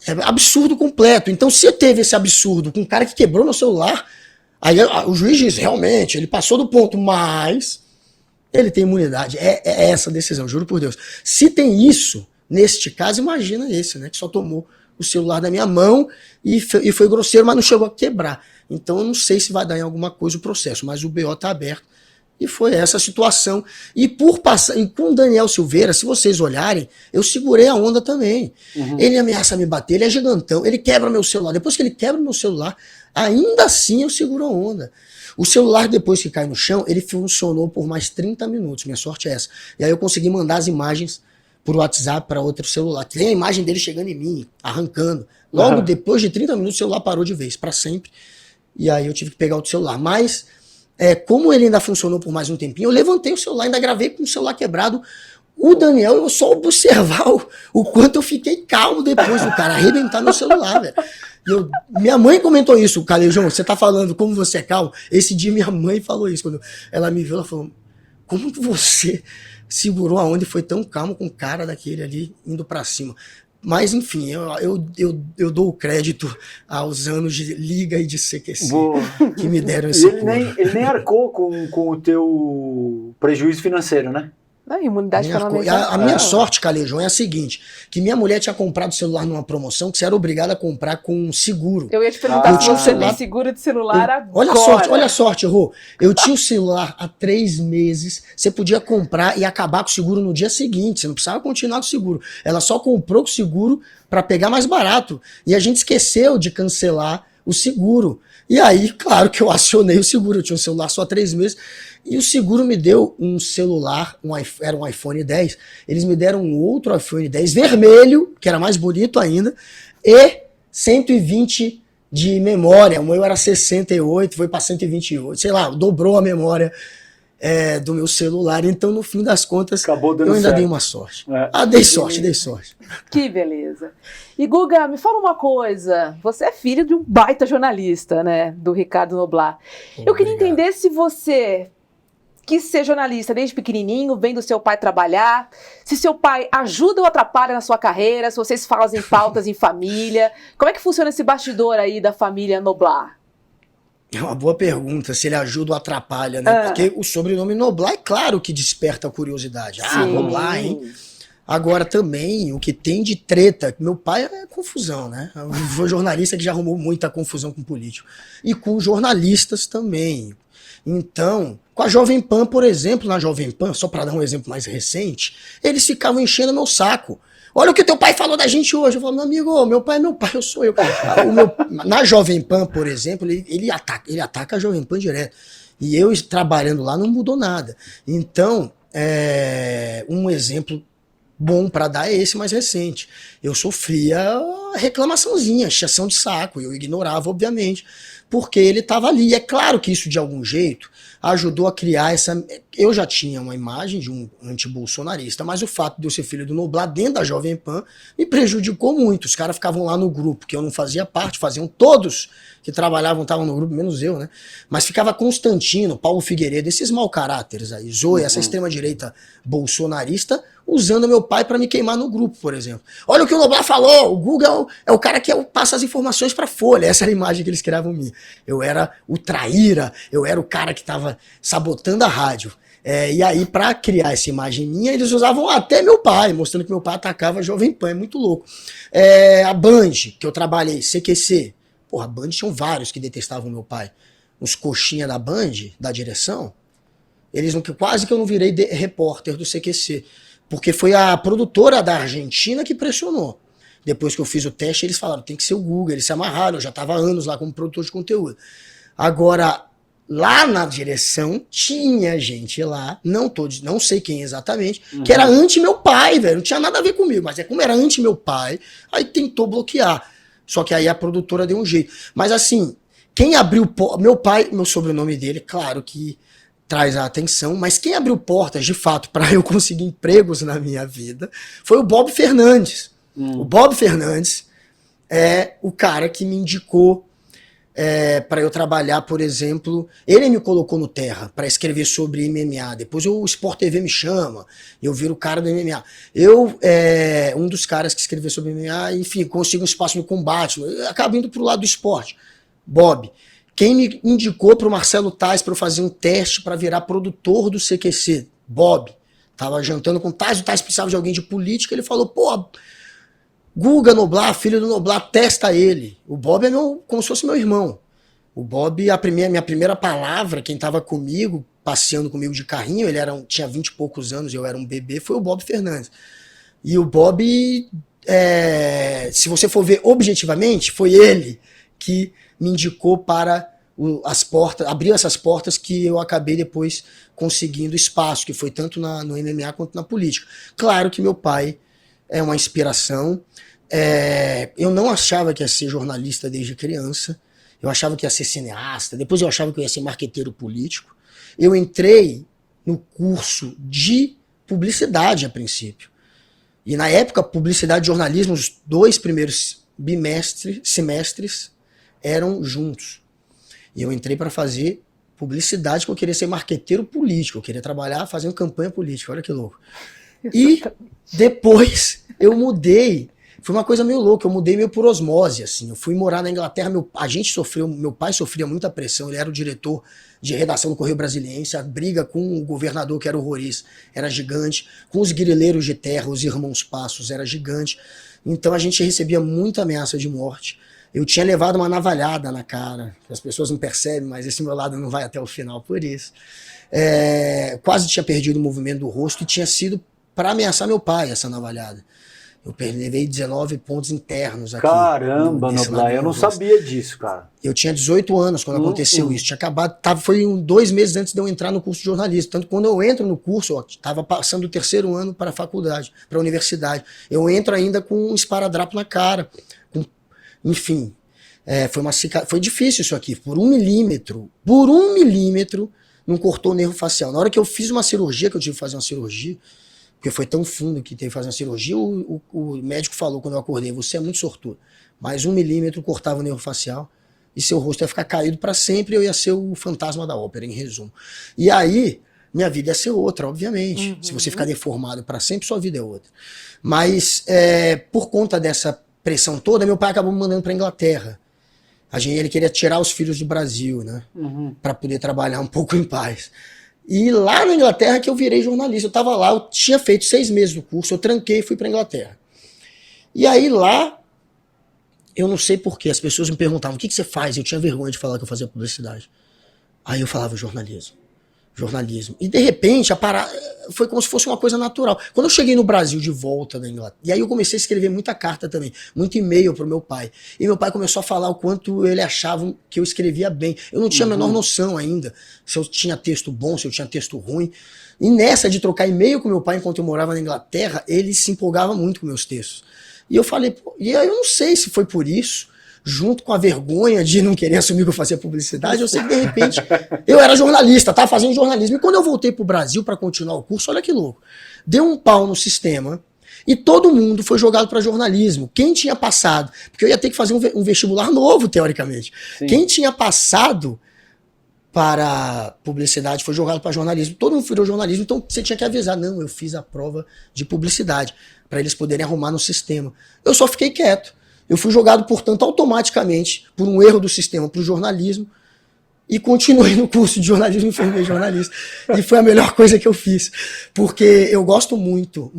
É absurdo completo. Então, se teve esse absurdo com um cara que quebrou meu celular, aí o juiz diz, realmente, ele passou do ponto, mas ele tem imunidade. É essa a decisão, juro por Deus. Se tem isso, neste caso, imagina esse, né? Que só tomou o celular da minha mão e foi grosseiro, mas não chegou a quebrar. Então eu não sei se vai dar em alguma coisa o processo, mas o BO tá aberto. E foi essa a situação. E com o Daniel Silveira, se vocês olharem, eu segurei a onda também. Ele ameaça me bater, ele é gigantão, ele quebra meu celular. Depois que ele quebra meu celular, ainda assim eu seguro a onda. O celular, depois que cai no chão, ele funcionou por mais 30 minutos. Minha sorte é essa. E aí eu consegui mandar as imagens por WhatsApp para outro celular. Tem a imagem dele chegando em mim, arrancando. Logo depois de 30 minutos, o celular parou de vez, para sempre. E aí eu tive que pegar outro celular. Mas, como ele ainda funcionou por mais um tempinho, eu levantei o celular, ainda gravei com o celular quebrado. O Daniel, eu só observar o quanto eu fiquei calmo depois do cara arrebentar meu celular, velho. Minha mãe comentou isso, Calejão, você tá falando como você é calmo. Esse dia minha mãe falou isso. Quando ela me viu, ela falou, como que você segurou a onda e foi tão calmo com o cara daquele ali indo pra cima? Mas, enfim, eu dou o crédito aos anos de Liga e de CQC que me deram esse ele nem arcou com o teu prejuízo financeiro, né? Não, imunidade parlamentar. A minha sorte, Calejão, é a seguinte, que minha mulher tinha comprado o celular numa promoção que você era obrigado a comprar com seguro. Eu ia te perguntar se você tem seguro de celular agora. Olha a sorte, Rô. Eu tinha o celular há 3 meses, você podia comprar e acabar com o seguro no dia seguinte, você não precisava continuar com o seguro. Ela só comprou com o seguro para pegar mais barato. E a gente esqueceu de cancelar o seguro. E aí, claro que eu acionei o seguro, eu tinha um celular só há 3 meses, e o seguro me deu um celular, era um iPhone 10, eles me deram um outro iPhone 10 vermelho, que era mais bonito ainda, e 120 de memória. O meu era 68, foi para 128, sei lá, dobrou a memória do meu celular. Então, no fim das contas, Acabou dando eu ainda certo. dei uma sorte. Dei sorte. Que beleza. E Guga, me fala uma coisa. Você é filho de um baita jornalista, né? Do Ricardo Noblat. Eu queria entender se você quis ser jornalista desde pequenininho, vendo seu pai trabalhar, se seu pai ajuda ou atrapalha na sua carreira, se vocês fazem pautas em família. Como é que funciona esse bastidor aí da família Noblat? É uma boa pergunta, se ele ajuda ou atrapalha, né? Porque o sobrenome Noblat é claro que desperta a curiosidade. Noblat, hein? Agora também, o que tem de treta, meu pai é confusão, né? Foi jornalista que já arrumou muita confusão com político. E com jornalistas também. Então, com a Jovem Pan, por exemplo, na Jovem Pan, só para dar um exemplo mais recente, eles ficavam enchendo meu saco. Olha o que teu pai falou da gente hoje. Eu falo, meu amigo, meu pai é meu pai, eu sou eu. Na Jovem Pan, por exemplo, ele ataca a Jovem Pan direto. E eu trabalhando lá não mudou nada. Então, um exemplo bom para dar é esse mais recente. Eu sofria reclamaçãozinha, encheção de saco. Eu ignorava, obviamente, porque ele estava ali. E é claro que isso, de algum jeito, ajudou a criar essa... Eu já tinha uma imagem de um anti-bolsonarista, mas o fato de eu ser filho do Noblat dentro da Jovem Pan me prejudicou muito. Os caras ficavam lá no grupo, que eu não fazia parte, faziam todos que trabalhavam, estavam no grupo, menos eu, né? Mas ficava Constantino, Paulo Figueiredo, esses mau caráteres aí, Zoe, essa extrema-direita bolsonarista, usando meu pai para me queimar no grupo, por exemplo. Olha o que o Noblat falou, o Google é o cara que passa as informações para Folha. Essa era a imagem que eles criavam em mim. Eu era o traíra, eu era o cara que estava sabotando a rádio. E aí, para criar essa imagem minha, eles usavam até meu pai, mostrando que meu pai atacava a Jovem Pan, é muito louco. A Band, que eu trabalhei, CQC. Porra, a Band tinham vários que detestavam meu pai. Os coxinha da Band, da direção, quase que eu não virei repórter do CQC. Porque foi a produtora da Argentina que pressionou. Depois que eu fiz o teste, eles falaram, tem que ser o Google. Eles se amarraram, eu já estava há anos lá como produtor de conteúdo. Agora, lá na direção, tinha gente lá, não sei quem exatamente, que era anti-meu pai, velho. Não tinha nada a ver comigo, mas como era anti-meu pai, aí tentou bloquear. Só que aí a produtora deu um jeito. Mas assim, quem abriu... Meu pai, meu sobrenome dele, claro que traz a atenção, mas quem abriu portas, de fato, para eu conseguir empregos na minha vida, foi o Bob Fernandes. O Bob Fernandes é o cara que me indicou para eu trabalhar, por exemplo, ele me colocou no Terra para escrever sobre MMA. Depois o Sport TV me chama, eu viro o cara do MMA. Um dos caras que escreveu sobre MMA, enfim, consigo um espaço no combate, eu acabo indo pro lado do esporte. Bob. Quem me indicou pro Marcelo Tais para eu fazer um teste para virar produtor do CQC? Bob. Tava jantando com o Tais precisava de alguém de política, ele falou, pô, Guga Noblat, filho do Noblat, testa ele. O Bob é como se fosse meu irmão. O Bob, minha primeira palavra, quem estava comigo, passeando comigo de carrinho, ele tinha 20 e poucos anos, eu era um bebê, foi o Bob Fernandes. E o Bob, se você for ver objetivamente, foi ele que me indicou para abrir essas portas que eu acabei depois conseguindo espaço, que foi tanto no MMA quanto na política. Claro que meu pai é uma inspiração. Eu não achava que ia ser jornalista desde criança. Eu achava que ia ser cineasta. Depois eu achava que eu ia ser marqueteiro político. Eu entrei no curso de publicidade a princípio. E na época, publicidade e jornalismo, os 2 primeiros semestres eram juntos. E eu entrei para fazer publicidade, porque eu queria ser marqueteiro político. Eu queria trabalhar fazendo campanha política. Olha que louco. E depois eu mudei. Foi uma coisa meio louca, eu mudei meio por osmose, assim. Eu fui morar na Inglaterra, meu pai sofria muita pressão, ele era o diretor de redação do Correio Brasiliense, a briga com o governador, que era o Roriz, era gigante, com os grileiros de terra, os irmãos Passos, era gigante. Então a gente recebia muita ameaça de morte. Eu tinha levado uma navalhada na cara, as pessoas não percebem, mas esse meu lado não vai até o final por isso. Quase tinha perdido o movimento do rosto e tinha sido para ameaçar meu pai, essa navalhada. Eu levei 19 pontos internos aqui. Caramba, Noblat, eu não sabia disso, cara. Eu tinha 18 anos quando aconteceu isso. Tinha acabado, foi 2 meses antes de eu entrar no curso de jornalismo. Tanto que quando eu entro no curso, eu estava passando o 3º ano para a faculdade, para a universidade. Eu entro ainda com um esparadrapo na cara. Enfim, Foi difícil isso aqui. Por um milímetro, não cortou o nervo facial. Na hora que eu fiz uma cirurgia, que eu tive que fazer uma cirurgia, porque foi tão fundo que teve que fazer uma cirurgia, o médico falou quando eu acordei, você é muito sortudo. Mais 1 milímetro cortava o nervo facial e seu rosto ia ficar caído para sempre e eu ia ser o fantasma da ópera, em resumo. E aí, minha vida ia ser outra, obviamente. Se você ficar deformado para sempre, sua vida é outra. Mas, por conta dessa pressão toda, meu pai acabou me mandando para Inglaterra. Ele queria tirar os filhos do Brasil, né? Para poder trabalhar um pouco em paz. E lá na Inglaterra que eu virei jornalista. Eu estava lá, eu tinha feito 6 meses do curso, eu tranquei e fui para Inglaterra. E aí lá, eu não sei porquê, as pessoas me perguntavam, o que você faz? Eu tinha vergonha de falar que eu fazia publicidade. Aí eu falava jornalismo. E de repente, foi como se fosse uma coisa natural. Quando eu cheguei no Brasil de volta da Inglaterra, e aí eu comecei a escrever muita carta também, muito e-mail pro meu pai. E meu pai começou a falar o quanto ele achava que eu escrevia bem. Eu não tinha a menor noção ainda se eu tinha texto bom, se eu tinha texto ruim. E nessa de trocar e-mail com meu pai enquanto eu morava na Inglaterra, ele se empolgava muito com meus textos. E eu falei, e aí eu não sei se foi por isso, junto com a vergonha de não querer assumir que eu fazia publicidade, eu sei que de repente eu era jornalista, estava fazendo jornalismo. E quando eu voltei pro Brasil para continuar o curso, olha que louco, deu um pau no sistema e todo mundo foi jogado para jornalismo. Quem tinha passado, porque eu ia ter que fazer um vestibular novo, teoricamente. Sim. Quem tinha passado para publicidade foi jogado para jornalismo. Todo mundo virou jornalismo, então você tinha que avisar. Não, eu fiz a prova de publicidade, para eles poderem arrumar no sistema. Eu só fiquei quieto. Eu fui jogado, portanto, automaticamente, por um erro do sistema, para o jornalismo, e continuei no curso de jornalismo e formei jornalista. E foi a melhor coisa que eu fiz, porque eu gosto muito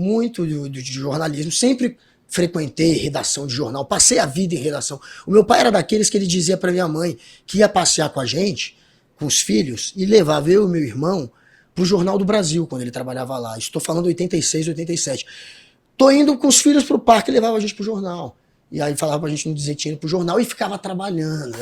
de jornalismo, sempre frequentei redação de jornal, passei a vida em redação. O meu pai era daqueles que ele dizia para minha mãe que ia passear com a gente, com os filhos, e levava eu e meu irmão para o Jornal do Brasil, quando ele trabalhava lá. Estou falando 86, 87. Tô indo com os filhos para o parque e levava a gente para o jornal. E aí falava pra gente não dizer que tinha ido pro jornal e ficava trabalhando,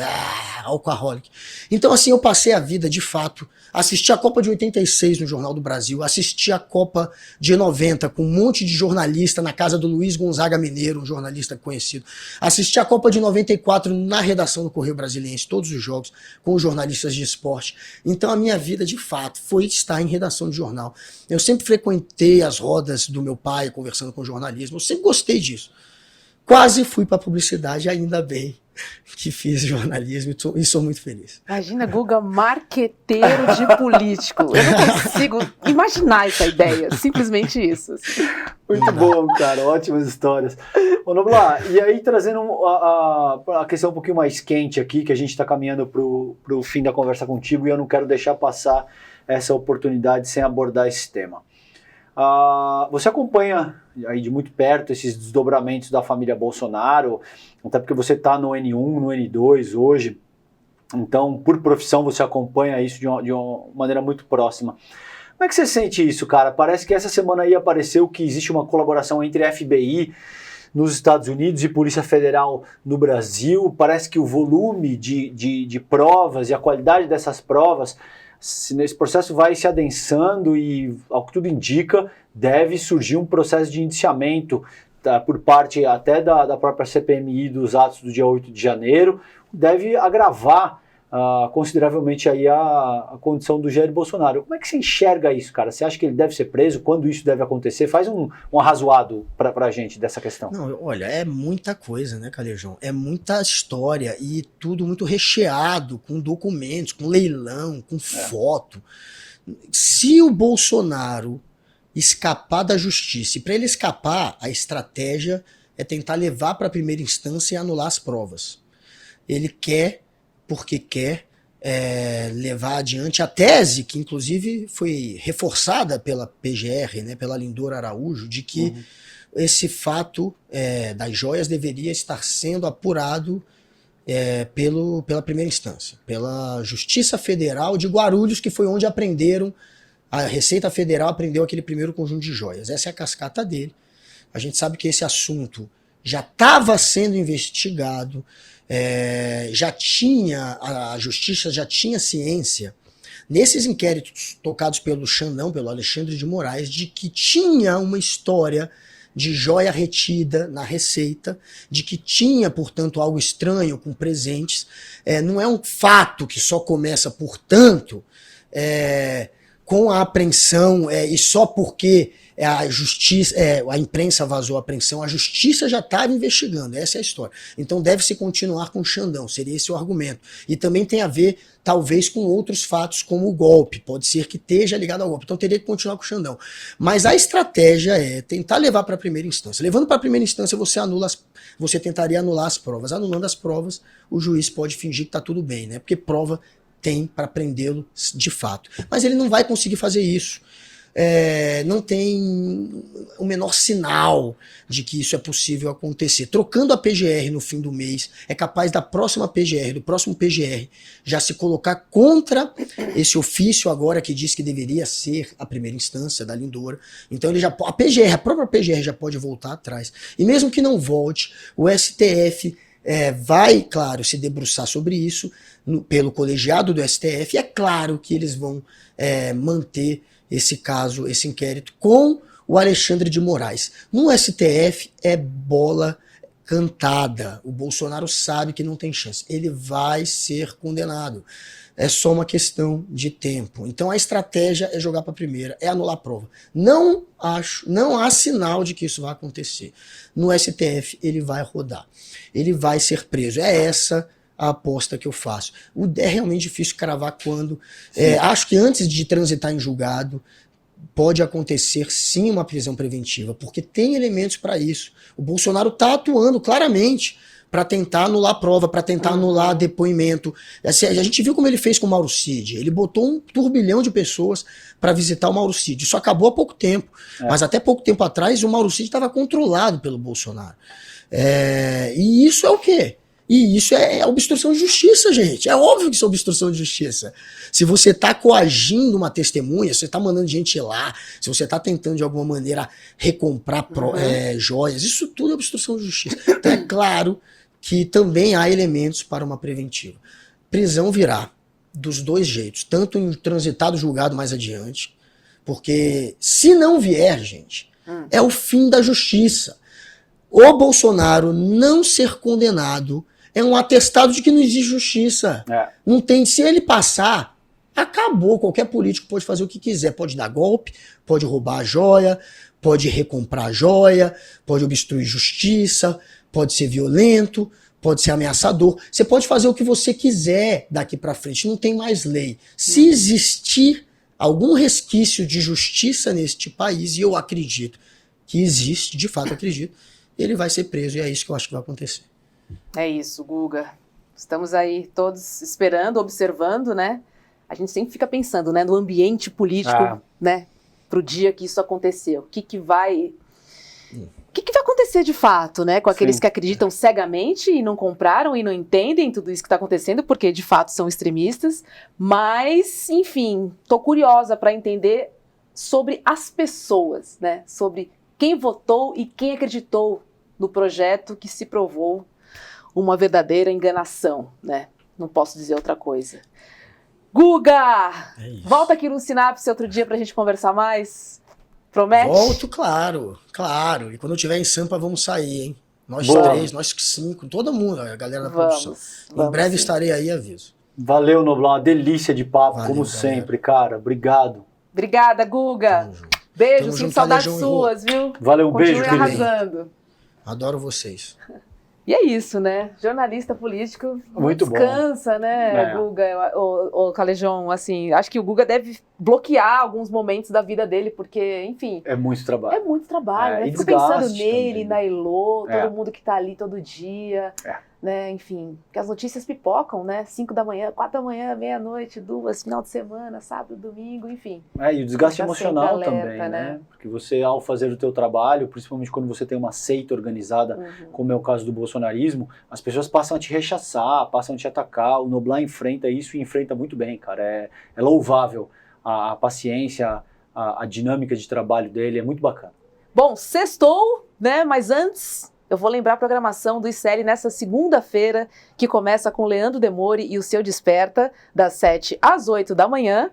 alcoholic. Então assim, eu passei a vida, de fato, assisti a Copa de 86 no Jornal do Brasil, assisti a Copa de 90 com um monte de jornalista na casa do Luiz Gonzaga Mineiro, um jornalista conhecido. Assisti a Copa de 94 na redação do Correio Brasiliense, todos os jogos, com os jornalistas de esporte. Então a minha vida, de fato, foi estar em redação de jornal. Eu sempre frequentei as rodas do meu pai, conversando com jornalismo, eu sempre gostei disso. Quase fui para publicidade, ainda bem que fiz jornalismo e sou muito feliz. Imagina, Guga, marqueteiro de político. Eu não consigo imaginar essa ideia, simplesmente isso. Muito bom, cara, ótimas histórias. Ô, Noblar, e aí trazendo a questão um pouquinho mais quente aqui, que a gente está caminhando para o fim da conversa contigo e eu não quero deixar passar essa oportunidade sem abordar esse tema. Você acompanha aí de muito perto esses desdobramentos da família Bolsonaro, até porque você está no N1, no N2 hoje, então por profissão você acompanha isso de uma maneira muito próxima. Como é que você sente isso, cara? Parece que essa semana aí apareceu que existe uma colaboração entre a FBI nos Estados Unidos e Polícia Federal no Brasil, parece que o volume de provas e a qualidade dessas provas, esse processo vai se adensando e, ao que tudo indica, deve surgir um processo de indiciamento por parte até da própria CPMI dos atos do dia 8 de janeiro, deve agravar consideravelmente aí a condição do Jair Bolsonaro. Como é que você enxerga isso, cara? Você acha que ele deve ser preso? Quando isso deve acontecer? Faz um arrazoado pra gente dessa questão. Não, olha, é muita coisa, né, Calejão? É muita história e tudo muito recheado, com documentos, com leilão, com foto. Se o Bolsonaro escapar da justiça, e para ele escapar, a estratégia é tentar levar para a primeira instância e anular as provas. Ele quer, porque quer levar adiante a tese, que inclusive foi reforçada pela PGR, né, pela Lindora Araújo, de que esse fato das joias deveria estar sendo apurado pela primeira instância, pela Justiça Federal de Guarulhos, que foi onde aprenderam, a Receita Federal aprendeu aquele primeiro conjunto de joias. Essa é a cascata dele. A gente sabe que esse assunto já estava sendo investigado, a justiça já tinha ciência, nesses inquéritos tocados pelo Xandão, pelo Alexandre de Moraes, de que tinha uma história de joia retida na receita, de que tinha, portanto, algo estranho com presentes. Não é um fato que só começa, portanto, com a apreensão e só porque a justiça, a imprensa vazou a apreensão, a justiça já estava investigando, essa é a história. Então deve-se continuar com o Xandão, seria esse o argumento. E também tem a ver, talvez, com outros fatos, como o golpe, pode ser que esteja ligado ao golpe, então teria que continuar com o Xandão. Mas a estratégia é tentar levar para a primeira instância. Levando para a primeira instância, você tentaria anular as provas. Anulando as provas, o juiz pode fingir que está tudo bem, né? Porque prova tem para prendê-lo de fato. Mas ele não vai conseguir fazer isso. Não tem o menor sinal de que isso é possível acontecer. Trocando a PGR no fim do mês, é capaz da próxima PGR, do próximo PGR, já se colocar contra esse ofício agora que diz que deveria ser a primeira instância da Lindora. Então a própria PGR já pode voltar atrás. E mesmo que não volte, o STF vai, claro, se debruçar sobre isso pelo colegiado do STF. E é claro que eles vão manter esse caso, esse inquérito com o Alexandre de Moraes. No STF é bola cantada. O Bolsonaro sabe que não tem chance. Ele vai ser condenado. É só uma questão de tempo. Então a estratégia é jogar para a primeira, é anular a prova. Não há sinal de que isso vai acontecer. No STF ele vai rodar. Ele vai ser preso. É essa a aposta que eu faço. É realmente difícil cravar quando. Acho que antes de transitar em julgado, pode acontecer sim uma prisão preventiva, porque tem elementos para isso. O Bolsonaro está atuando claramente para tentar anular a prova, para tentar anular depoimento. A gente viu como ele fez com o Mauro Cid. Ele botou um turbilhão de pessoas para visitar o Mauro Cid. Isso acabou há pouco tempo. Mas até pouco tempo atrás, o Mauro Cid estava controlado pelo Bolsonaro. E isso é o quê? E isso é obstrução de justiça, gente. É óbvio que isso é obstrução de justiça. Se você está coagindo uma testemunha, se você está mandando gente ir lá, se você está tentando de alguma maneira recomprar joias, isso tudo é obstrução de justiça. Então é claro que também há elementos para uma preventiva. Prisão virá dos dois jeitos, tanto em transitado julgado mais adiante, porque se não vier, gente, é o fim da justiça. O Bolsonaro não ser condenado é um atestado de que não existe justiça. Não tem. Se ele passar, acabou. Qualquer político pode fazer o que quiser. Pode dar golpe, pode roubar a joia, pode recomprar a joia, pode obstruir justiça, pode ser violento, pode ser ameaçador. Você pode fazer o que você quiser daqui para frente. Não tem mais lei. Se existir algum resquício de justiça neste país, e eu acredito que existe, de fato acredito, ele vai ser preso, e é isso que eu acho que vai acontecer. É isso, Guga. Estamos aí todos esperando, observando, né? A gente sempre fica pensando, né, no ambiente político, né, pro dia que isso aconteceu. O que vai acontecer de fato, né, com aqueles que acreditam cegamente e não compraram e não entendem tudo isso que está acontecendo, porque de fato são extremistas. Mas, enfim, tô curiosa para entender sobre as pessoas, né, sobre quem votou e quem acreditou no projeto que se provou uma verdadeira enganação, né? Não posso dizer outra coisa. Guga! Volta aqui no Sinapse outro dia pra gente conversar mais. Promete? Volto, claro. E quando eu estiver em Sampa, vamos sair, hein? Nós 3, nós 5, todo mundo, a galera da produção. Em breve estarei aí, aviso. Valeu, Noblar, uma delícia de papo, como sempre, cara. Obrigado. Obrigada, Guga. Beijo, sinto saudades suas, viu? Valeu, beijo, querido. Arrasando. Adoro vocês. E é isso, né? Jornalista político muito descansa, bom. Né, Guga? O Calejão, assim, acho que o Guga deve bloquear alguns momentos da vida dele, porque, enfim... É muito trabalho. É muito trabalho, né? E Fico pensando nele, também. na Elô, todo mundo que tá ali todo dia, né? Enfim, porque as notícias pipocam, né? 5 da manhã, 4 da manhã, meia-noite, 2, final de semana, sábado, domingo, enfim. E o desgaste emocional alerta, também, né? Porque você, ao fazer o teu trabalho, principalmente quando você tem uma seita organizada, como é o caso do bolsonarismo, as pessoas passam a te rechaçar, passam a te atacar. O Noblar enfrenta isso e enfrenta muito bem, cara. É louvável a paciência, a dinâmica de trabalho dele, é muito bacana. Bom, sextou, né? Mas antes, eu vou lembrar a programação do ICL nessa segunda-feira, que começa com Leandro Demore e o Seu Desperta, das 7 às 8 da manhã.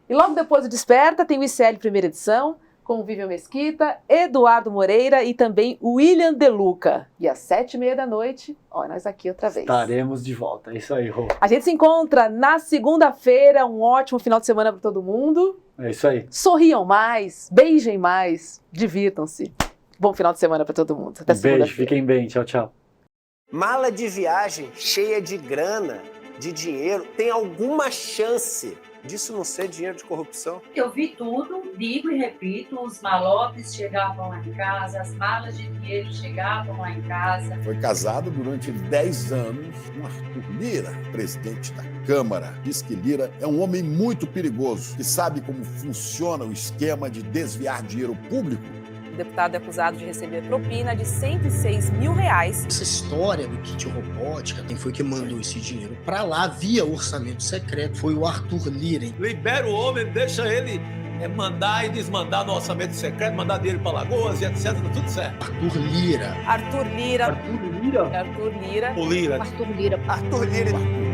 E logo depois do Desperta tem o ICL primeira edição, com o Vivian Mesquita, Eduardo Moreira e também o William De Luca. E às 7h30 da noite, ó, nós aqui outra vez. Estaremos de volta, é isso aí, Rô. A gente se encontra na segunda-feira, um ótimo final de semana para todo mundo. É isso aí. Sorriam mais, beijem mais, divirtam-se. Bom final de semana para todo mundo. Até segunda-feira. Beijo, fiquem bem, tchau, tchau. Mala de viagem cheia de grana, de dinheiro, tem alguma chance disso não ser dinheiro de corrupção? Eu vi tudo, digo e repito, os malopes chegavam lá em casa, as malas de dinheiro chegavam lá em casa. Foi casado durante 10 anos com Arthur Lira, presidente da Câmara. Diz que Lira é um homem muito perigoso, que sabe como funciona o esquema de desviar dinheiro público. O deputado é acusado de receber propina de R$106 mil. Essa história do kit robótica, quem foi que mandou esse dinheiro pra lá via orçamento secreto foi o Arthur Lira. Libera o homem, deixa ele mandar e desmandar no orçamento secreto, mandar dinheiro para Lagoas e etc, tá tudo certo. Arthur Lira. Arthur Lira. Arthur Lira? Arthur Lira. O Lira. Arthur Lira. Arthur Lira.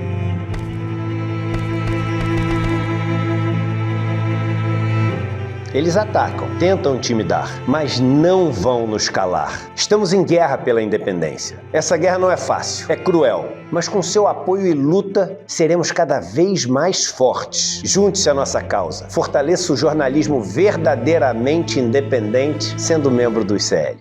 Eles atacam, tentam intimidar, mas não vão nos calar. Estamos em guerra pela independência. Essa guerra não é fácil, é cruel, mas com seu apoio e luta, seremos cada vez mais fortes. Junte-se à nossa causa. Fortaleça o jornalismo verdadeiramente independente, sendo membro do ICL.